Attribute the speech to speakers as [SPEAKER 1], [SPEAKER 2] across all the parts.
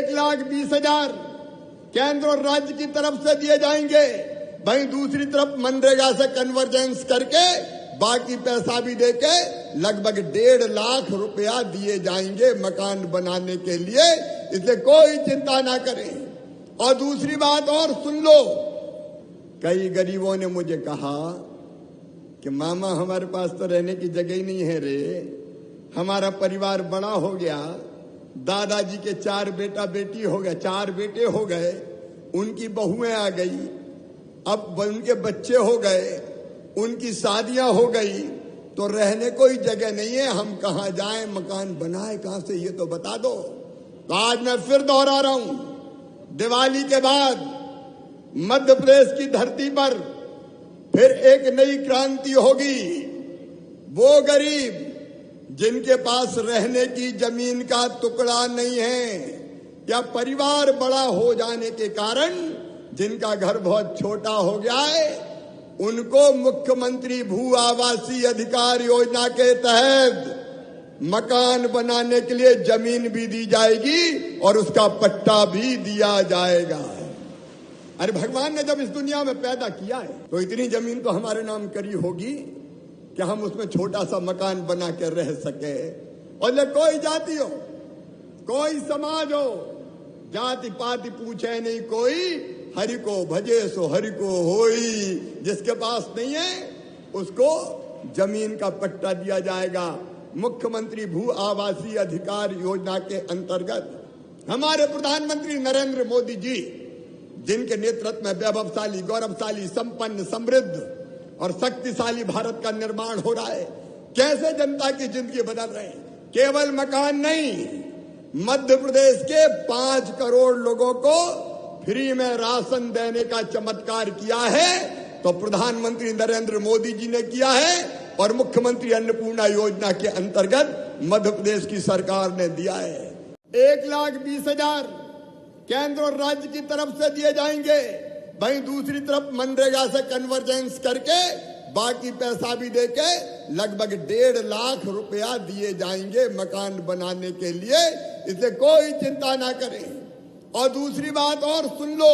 [SPEAKER 1] 1,20,000 केंद्र और राज्य की तरफ से दिए जाएंगे। वहीं दूसरी तरफ मनरेगा से कन्वर्जेंस करके बाकी पैसा भी देके लगभग 1.5 लाख रुपया दिए जाएंगे मकान बनाने के लिए। इसलिए कोई चिंता ना करें। और दूसरी बात और सुन लो, कई गरीबों ने मुझे कहा कि मामा हमारे पास तो रहने की जगह ही नहीं है रे, हमारा परिवार बड़ा हो गया, दादाजी के 4 बेटा बेटी हो गए, 4 बेटे हो गए, उनकी बहुएं आ गई, अब उनके बच्चे हो गए, उनकी शादियां हो गई, तो रहने कोई जगह नहीं है, हम कहां जाएं, मकान बनाए कहां से, ये तो बता दो। तो आज मैं फिर दोहरा रहा हूं, दिवाली के बाद मध्य प्रदेश की धरती पर फिर एक नई क्रांति होगी। वो गरीब जिनके पास रहने की जमीन का टुकड़ा नहीं है या परिवार बड़ा हो जाने के कारण जिनका घर बहुत छोटा हो गया है, उनको मुख्यमंत्री भू आवासीय अधिकार योजना के तहत मकान बनाने के लिए जमीन भी दी जाएगी और उसका पट्टा भी दिया जाएगा। अरे भगवान ने जब इस दुनिया में पैदा किया है तो इतनी जमीन तो हमारे नाम करी होगी कि हम उसमें छोटा सा मकान बना कर रह सके। और ले कोई जाति हो, कोई समाज हो, जाति पाति पूछे नहीं कोई, हरि को भजे सो हरि को होई। जिसके पास नहीं है उसको जमीन का पट्टा दिया जाएगा। मुख्यमंत्री भू आवासीय अधिकार योजना के अंतर्गत हमारे प्रधानमंत्री नरेंद्र मोदी जी, जिनके नेतृत्व में वैभवशाली, गौरवशाली, संपन्न, समृद्ध और शक्तिशाली भारत का निर्माण हो रहा है, कैसे जनता की जिंदगी बदल रहे हैं। केवल मकान नहीं, मध्य प्रदेश के 5 करोड़ लोगों को फ्री में राशन देने का चमत्कार किया है तो प्रधानमंत्री नरेंद्र मोदी जी ने किया है और मुख्यमंत्री अन्नपूर्णा योजना के अंतर्गत मध्य प्रदेश की सरकार ने दिया है। 1,20,000 केंद्र और राज्य की तरफ से दिए जाएंगे। वहीं दूसरी तरफ मनरेगा से कन्वर्जेंस करके बाकी पैसा भी देके लगभग 1.5 लाख रुपया दिए जाएंगे मकान बनाने के लिए। इसलिए कोई चिंता ना करें। और दूसरी बात और सुन लो,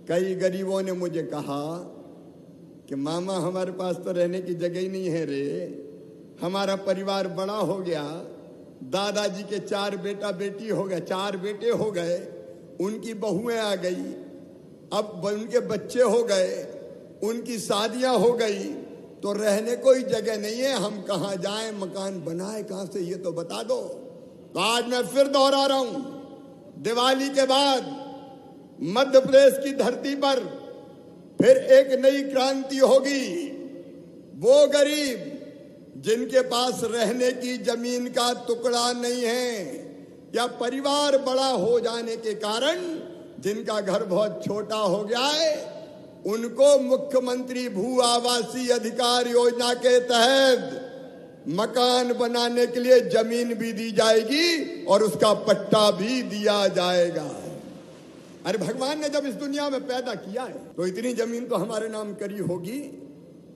[SPEAKER 1] कई गरीबों ने मुझे कहा कि मामा हमारे पास तो रहने की जगह ही नहीं है रे, हमारा परिवार बड़ा हो गया, दादाजी के 4 बेटा बेटी हो गए, 4 बेटे हो गए, उनकी बहुएं आ गई, अब उनके बच्चे हो गए, उनकी शादियां हो गई, तो रहने कोई जगह नहीं है, हम कहां जाएं, मकान बनाए कहां से, ये तो बता दो। तो आज मैं फिर दोहरा रहा हूं, दिवाली के बाद मध्य प्रदेश की धरती पर फिर एक नई क्रांति होगी। वो गरीब जिनके पास रहने की जमीन का टुकड़ा नहीं है या परिवार बड़ा हो जाने के कारण जिनका घर बहुत छोटा हो गया है, उनको मुख्यमंत्री भू आवासीय अधिकार योजना के तहत मकान बनाने के लिए जमीन भी दी जाएगी और उसका पट्टा भी दिया जाएगा। अरे भगवान ने जब इस दुनिया में पैदा किया है तो इतनी जमीन तो हमारे नाम करी होगी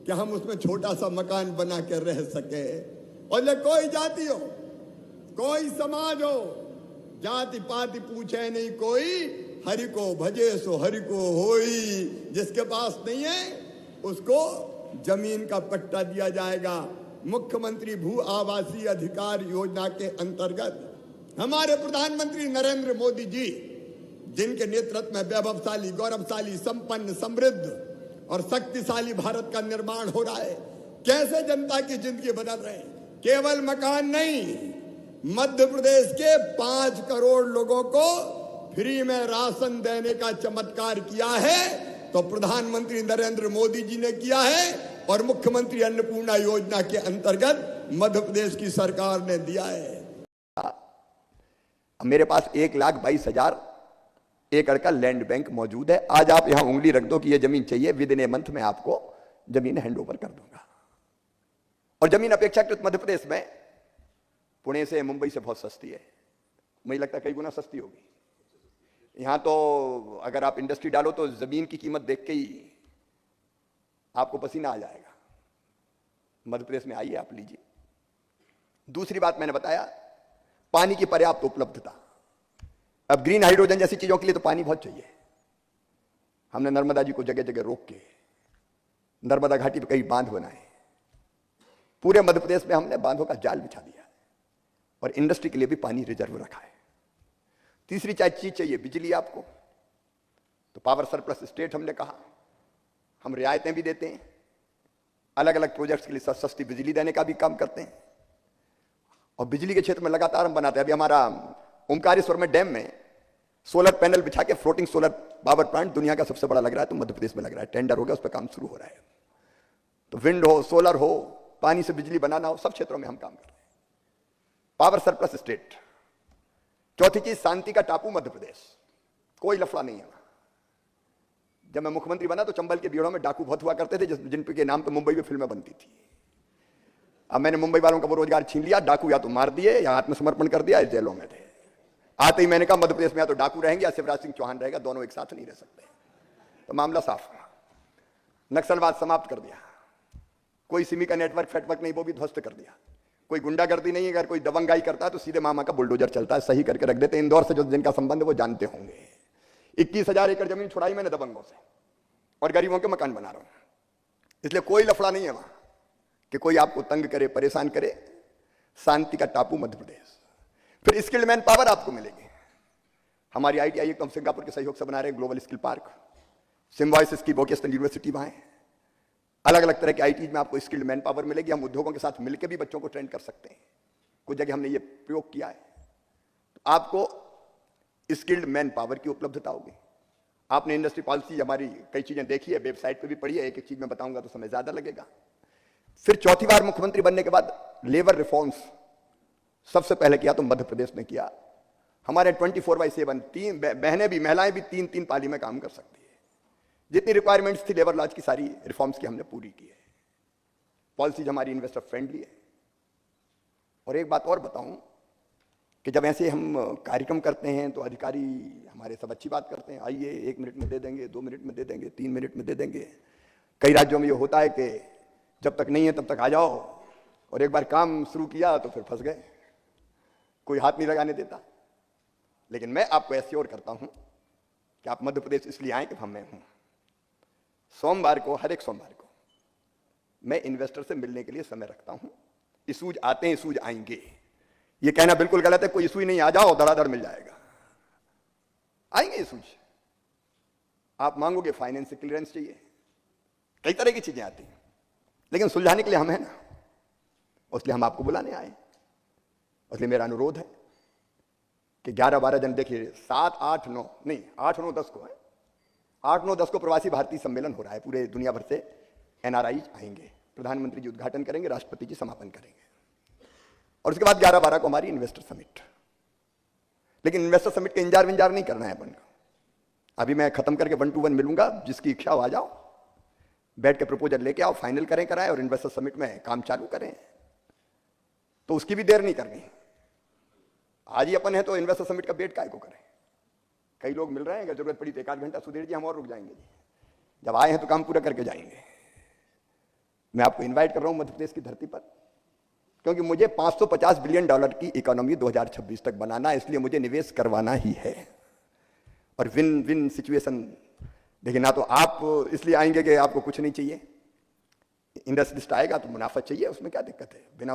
[SPEAKER 1] कि हम उसमें छोटा सा मकान बना कर रह सके। और ले कोई जाति हो, कोई समाज हो, जाति पाति पूछे नहीं कोई, हरि को भजे सो हरि को होई। जिसके पास नहीं है उसको जमीन का पट्टा दिया जाएगा। मुख्यमंत्री भू आवासीय अधिकार योजना के अंतर्गत हमारे प्रधानमंत्री नरेंद्र मोदी जी, जिनके नेतृत्व में वैभवशाली, गौरवशाली, संपन्न, समृद्ध और शक्तिशाली भारत का निर्माण हो रहा है, कैसे जनता की जिंदगी बदल रहे हैं। केवल मकान नहीं, मध्य प्रदेश के 5 करोड़ लोगों को फ्री में राशन देने का चमत्कार किया है तो प्रधानमंत्री नरेंद्र मोदी जी ने किया है और मुख्यमंत्री अन्नपूर्णा योजना के अंतर्गत मध्य प्रदेश की सरकार ने दिया है।
[SPEAKER 2] मेरे पास 1,22,000 एकड़ का लैंड बैंक मौजूद है। आज आप यहां उंगली रख दो कि यह जमीन चाहिए, विद इन ए मंथ में आपको जमीन हैंड ओवर कर दूंगा। और जमीन अपेक्षाकृत मध्य प्रदेश में पुणे से, मुंबई से बहुत सस्ती है। मुझे लगता है कई गुना सस्ती होगी। यहां तो अगर आप इंडस्ट्री डालो तो जमीन की कीमत देख के ही आपको पसीना आ जाएगा। मध्य प्रदेश में आइए, आप लीजिए। दूसरी बात मैंने बताया, पानी की पर्याप्त उपलब्धता। अब ग्रीन हाइड्रोजन जैसी चीजों के लिए तो पानी बहुत चाहिए। हमने नर्मदा जी को जगह जगह रोक के नर्मदा घाटी पे कई बांध बनाए। पूरे मध्य प्रदेश में हमने बांधों का जाल बिछा दिया और इंडस्ट्री के लिए भी पानी रिजर्व रखा है। तीसरी चीज चाहिए बिजली आपको, तो पावर सरप्लस स्टेट हमने कहा, हम रियायतें भी देते हैं, अलग अलग प्रोजेक्ट्स के लिए सस्ती बिजली देने का भी काम करते हैं और बिजली के क्षेत्र में लगातार हम बनाते हैं। अभी हमारा ओमकारेश्वर में डैम में सोलर पैनल बिछा के फ्लोटिंग सोलर पावर प्लांट दुनिया का सबसे बड़ा लग रहा है, तो मध्य प्रदेश में लग रहा है, टेंडर हो गया, उस पर काम शुरू हो रहा है। तो विंड हो, सोलर हो, पानी से बिजली बनाना हो, सब क्षेत्रों में हम काम कर रहे हैं। Power surplus state. चौथी चीज शांति का टापू मध्य प्रदेश, कोई लफड़ा नहीं है। जब मैं मुख्यमंत्री बना तो चंबल के बीड़ों में डाकू बहुत हुआ करते थे, जिनके नाम पे मुंबई में फिल्में बनती थी। अब मैंने मुंबई वालों का वो रोजगार छीन लिया, डाकू या तो मार दिए या आत्मसमर्पण कर दिया, जेलों में थे। आते ही मैंने कहा मध्य प्रदेश में या तो डाकू रहेंगे या शिवराज सिंह चौहान रहेगा, दोनों एक साथ नहीं रह सकते। तो मामला साफ। नक्सलवाद समाप्त कर दिया, कोई सिमी का नेटवर्क फेटवर्क नहीं, वो भी ध्वस्त कर दिया। कोई गुंडागर्दी नहीं है, अगर कोई दबंगाई करता है तो सीधे मामा का बुलडोजर चलता है, सही करके रख देते। इंदौर से जो जिनका संबंध है वो जानते होंगे। 21,000 एकड़ जमीन छुड़ाई मैंने दबंगों से और गरीबों के मकान बना रहा हूं। इसलिए कोई लफड़ा नहीं है वहां कि कोई आपको तंग करे, परेशान करे। शांति का टापू मध्य प्रदेश। फिर स्किल्ड मैन पावर आपको मिलेगी। हमारी ITI तो हम सिंगापुर के सहयोग से बना रहे हैं ग्लोबल स्किल पार्क, सिम्बॉयसिस की वोकेशनल यूनिवर्सिटी वहां है। अलग अलग तरह के ITs में आपको स्किल्ड मैन पावर मिलेगी। हम उद्योगों के साथ मिलकर भी बच्चों को ट्रेन कर सकते हैं, कुछ जगह हमने ये प्रयोग किया है। तो आपको स्किल्ड मैन पावर की उपलब्धता होगी। आपने इंडस्ट्री पॉलिसी हमारी कई चीजें देखी है, वेबसाइट पे भी पढ़ी है, एक एक चीज में बताऊंगा तो समय ज्यादा लगेगा। फिर चौथी बार मुख्यमंत्री बनने के बाद लेबर रिफॉर्म्स सबसे पहले किया तो मध्य प्रदेश ने किया। हमारे 24/7 तीन बहनें भी, महिलाएं भी 3-3 पाली में काम कर सकती है। जितनी रिक्वायरमेंट्स थी लेबर लॉज की, सारी रिफॉर्म्स की हमने पूरी की है। पॉलिसीज हमारी इन्वेस्टर फ्रेंडली है। और एक बात और बताऊं कि जब ऐसे हम कार्यक्रम करते हैं तो अधिकारी हमारे सब अच्छी बात करते हैं, आइए 1 मिनट में दे देंगे, 2 मिनट में दे देंगे, 3 मिनट में दे देंगे। कई राज्यों में ये होता है कि जब तक नहीं है तब तक आ जाओ, और एक बार काम शुरू किया तो फिर फंस गए, कोई हाथ नहीं लगाने देता। लेकिन मैं आपको एश्योर करता हूं कि आप मध्य प्रदेश इसलिए आए कि हम मैं हूं। सोमवार को, हर एक सोमवार को मैं इन्वेस्टर से मिलने के लिए समय रखता हूं। इशूज आते हैं, इशूज आएंगे, ये कहना बिल्कुल गलत है। कोई इशू ही नहीं, आ जाओ धड़ाधड़ मिल जाएगा। आएंगे इशूज, आप मांगोगे फाइनेंस क्लियरेंस चाहिए, कई तरह की चीजें आती हैं, लेकिन सुलझाने के लिए हम हैं ना, इसलिए हम आपको बुलाने आए। इसलिए मेरा अनुरोध है कि 11-12 जन, देखिए 7, 8, 9 नहीं, 8, 9, 10 को है, 8, 9, 10 को प्रवासी भारतीय सम्मेलन हो रहा है। पूरे दुनिया भर से NRI आएंगे, प्रधानमंत्री जी उद्घाटन करेंगे, राष्ट्रपति जी समापन करेंगे, और उसके बाद 11-12 को हमारी इन्वेस्टर समिट। लेकिन इन्वेस्टर समिट के इंजार विंजार नहीं करना है अपन को। अभी मैं खत्म करके 1 to 1 मिलूंगा, जिसकी इच्छा हो आ जाओ, बैठ के प्रपोजल लेके आओ, फाइनल करें, कराएं और इन्वेस्टर समिट में काम चालू करें। तो उसकी भी देर नहीं करनी। आज ही अपन है तो इन्वेस्टर समिट का वेट काहे को करें। कई लोग मिल रहे हैं, अगर जरूरत पड़ी तो 1 आध घंटा सुधीर जी हम और रुक जाएंगे जी, जब आए हैं तो काम पूरा करके जाएंगे। मैं आपको इन्वाइट कर रहा हूं मध्य प्रदेश की धरती पर, क्योंकि मुझे $550 बिलियन की इकोनॉमी 2026 तक बनाना है। इसलिए मुझे निवेश करवाना ही है, और विन विन सिचुएशन। देखिए, ना तो आप इसलिए आएंगे कि आपको कुछ नहीं चाहिए, इंडस्ट्रियलिस्ट आएगा तो मुनाफा चाहिए, उसमें क्या दिक्कत है। बिना